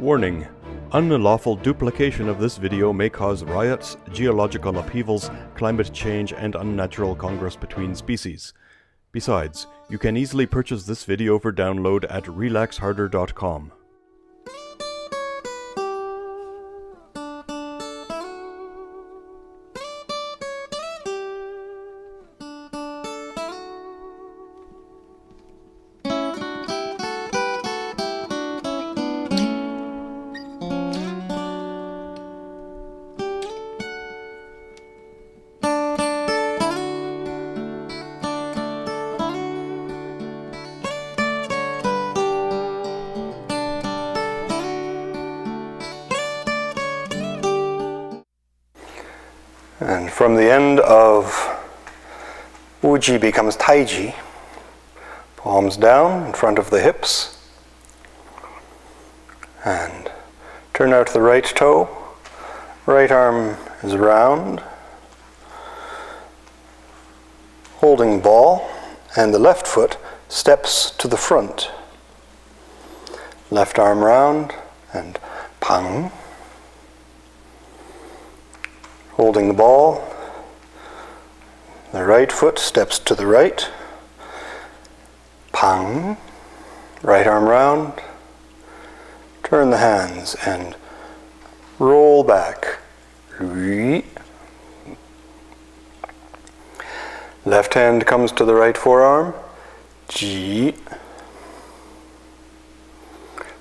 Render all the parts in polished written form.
Warning: unlawful duplication of this video may cause riots, geological upheavals, climate change, and unnatural congress between species. Besides, you can easily purchase this video for download at relaxharder.com. And from the end of Wuji becomes Taiji. Palms down in front of the hips. And turn out the right toe. Right arm is round. Holding ball. And the left foot steps to the front. Left arm round and Peng. Holding the ball, the right foot steps to the right, Peng, right arm round, turn the hands and roll back, left hand comes to the right forearm, Ji,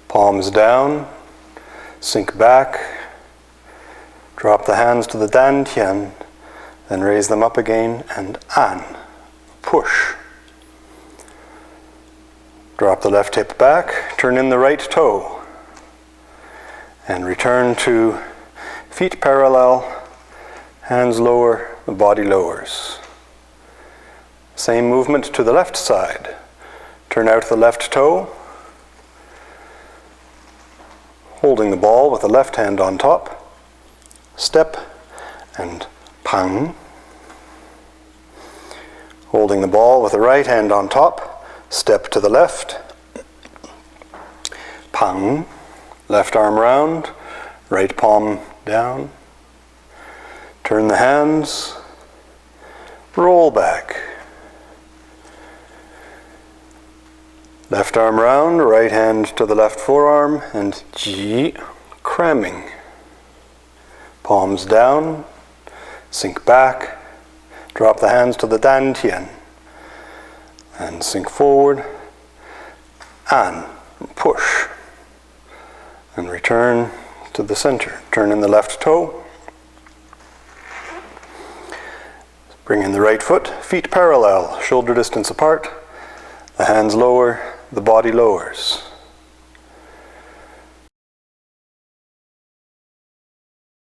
palms down, sink back, drop the hands to the dantian, then raise them up again and an, push. Drop the left hip back, turn in the right toe, and return to feet parallel, hands lower, the body lowers. Same movement to the left side. Turn out the left toe, holding the ball with the left hand on top. Step and Peng. Holding the ball with the right hand on top, step to the left. Peng. Left arm round, right palm down. Turn the hands. Roll back. Left arm round, right hand to the left forearm, and Ji, cramming. Palms down, sink back, drop the hands to the dantian, and sink forward, an, push, and return to the center. Turn in the left toe, bring in the right foot, feet parallel, shoulder distance apart, the hands lower, the body lowers.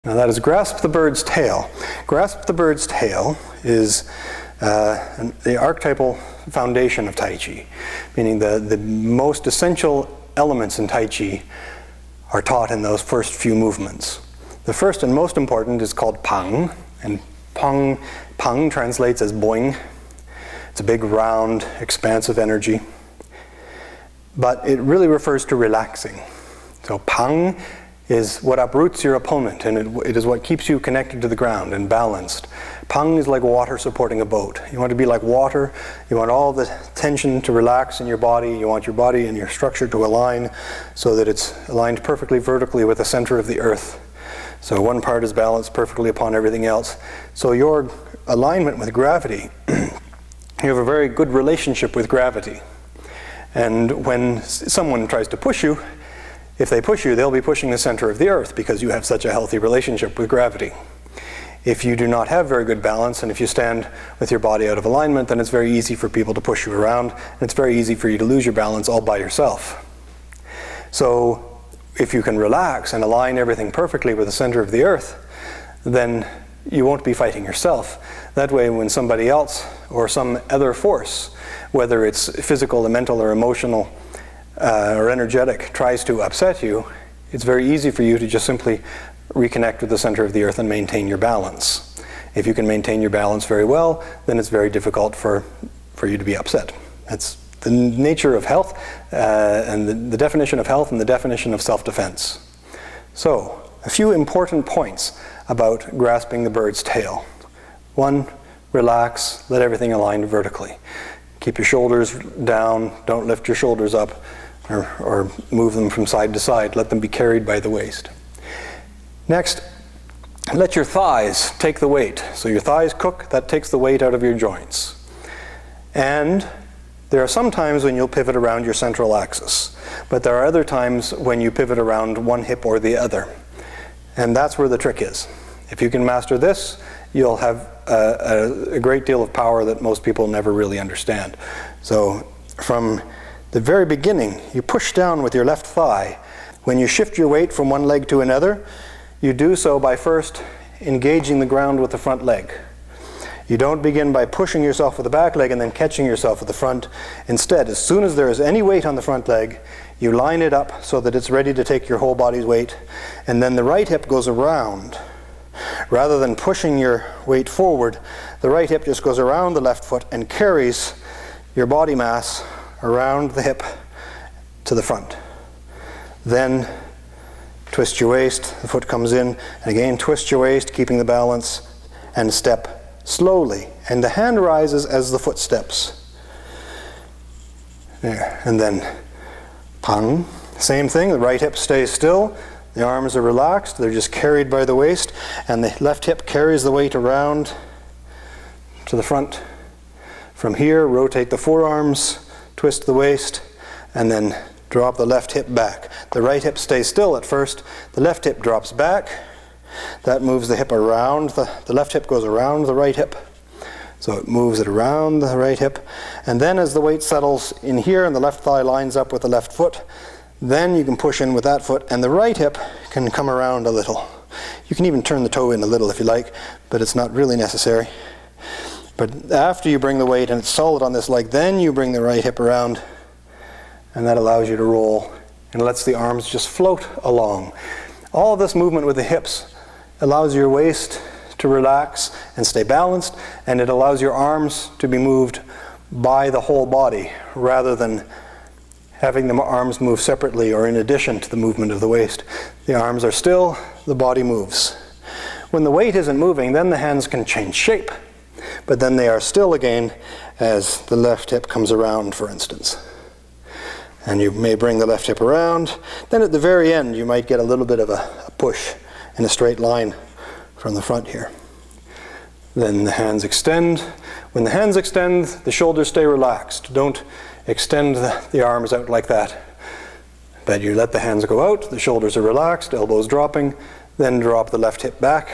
Now that is grasp the bird's tail. Grasp the bird's tail is the archetypal foundation of Tai Chi, meaning the most essential elements in Tai Chi are taught in those first few movements. The first and most important is called Peng, and Peng translates as boing. It's a big, round, expansive energy, but it really refers to relaxing. So Peng is what uproots your opponent, and it is what keeps you connected to the ground and balanced. Peng is like water supporting a boat. You want to be like water. You want all the tension to relax in your body. You want your body and your structure to align so that it's aligned perfectly vertically with the center of the earth. So one part is balanced perfectly upon everything else. So your alignment with gravity, you have a very good relationship with gravity. And when someone tries to push you, if they push you, they'll be pushing the center of the earth because you have such a healthy relationship with gravity. If you do not have very good balance, and if you stand with your body out of alignment, then it's very easy for people to push you around, and it's very easy for you to lose your balance all by yourself. So if you can relax and align everything perfectly with the center of the earth, then you won't be fighting yourself. That way, when somebody else or some other force, whether it's physical or mental or emotional, or energetic, tries to upset you, it's very easy for you to just simply reconnect with the center of the earth and maintain your balance. If you can maintain your balance very well, then it's very difficult for you to be upset. That's the nature of health and the definition of health and the definition of self-defense. So, a few important points about grasping the bird's tail. 1, relax, let everything align vertically. Keep your shoulders down, don't lift your shoulders up or move them from side to side. Let them be carried by the waist. Next, let your thighs take the weight. So your thighs cook, that takes the weight out of your joints. And there are some times when you'll pivot around your central axis, but there are other times when you pivot around one hip or the other. And that's where the trick is. If you can master this, you'll have a great deal of power that most people never really understand. So from the very beginning, you push down with your left thigh. When you shift your weight from one leg to another, you do so by first engaging the ground with the front leg. You don't begin by pushing yourself with the back leg and then catching yourself with the front. Instead, as soon as there is any weight on the front leg, you line it up so that it's ready to take your whole body's weight, and then the right hip goes around. Rather than pushing your weight forward, the right hip just goes around the left foot and carries your body mass around the hip to the front. Then twist your waist, the foot comes in, and again twist your waist, keeping the balance, and step slowly. And the hand rises as the foot steps. There. And then Peng. Same thing, the right hip stays still, the arms are relaxed, they're just carried by the waist, and the left hip carries the weight around to the front. From here, rotate the forearms, twist the waist, and then drop the left hip back. The right hip stays still at first, the left hip drops back. That moves the hip around, the left hip goes around the right hip. So it moves it around the right hip. And then as the weight settles in here and the left thigh lines up with the left foot, then you can push in with that foot and the right hip can come around a little. You can even turn the toe in a little if you like, but it's not really necessary. But after you bring the weight and it's solid on this leg, then you bring the right hip around, and that allows you to roll and lets the arms just float along. All of this movement with the hips allows your waist to relax and stay balanced, and it allows your arms to be moved by the whole body rather than having the arms move separately or in addition to the movement of the waist. The arms are still, the body moves. When the weight isn't moving, then the hands can change shape, but then they are still again as the left hip comes around, for instance. And you may bring the left hip around. Then at the very end, you might get a little bit of a push in a straight line from the front here. Then the hands extend. When the hands extend, the shoulders stay relaxed. Don't extend the arms out like that. But you let the hands go out, the shoulders are relaxed, elbows dropping, then drop the left hip back.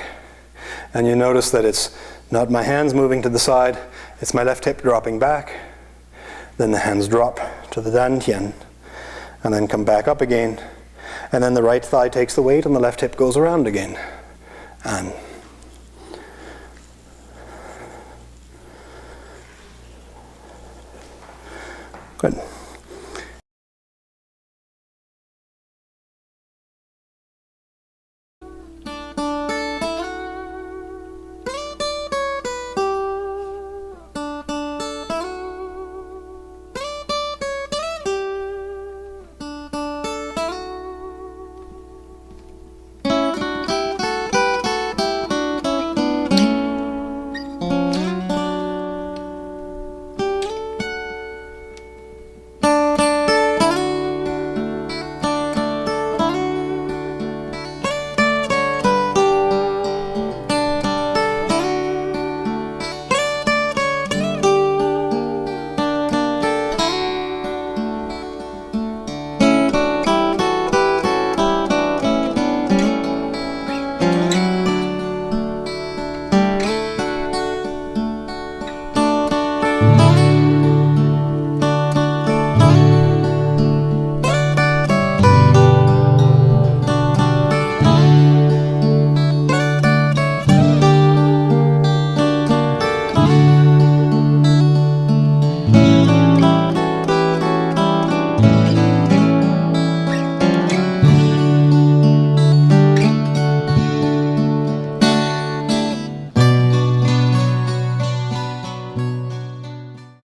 And you notice that it's not my hands moving to the side, it's my left hip dropping back. Then the hands drop to the dantian, and then come back up again. And then the right thigh takes the weight and the left hip goes around again. And good.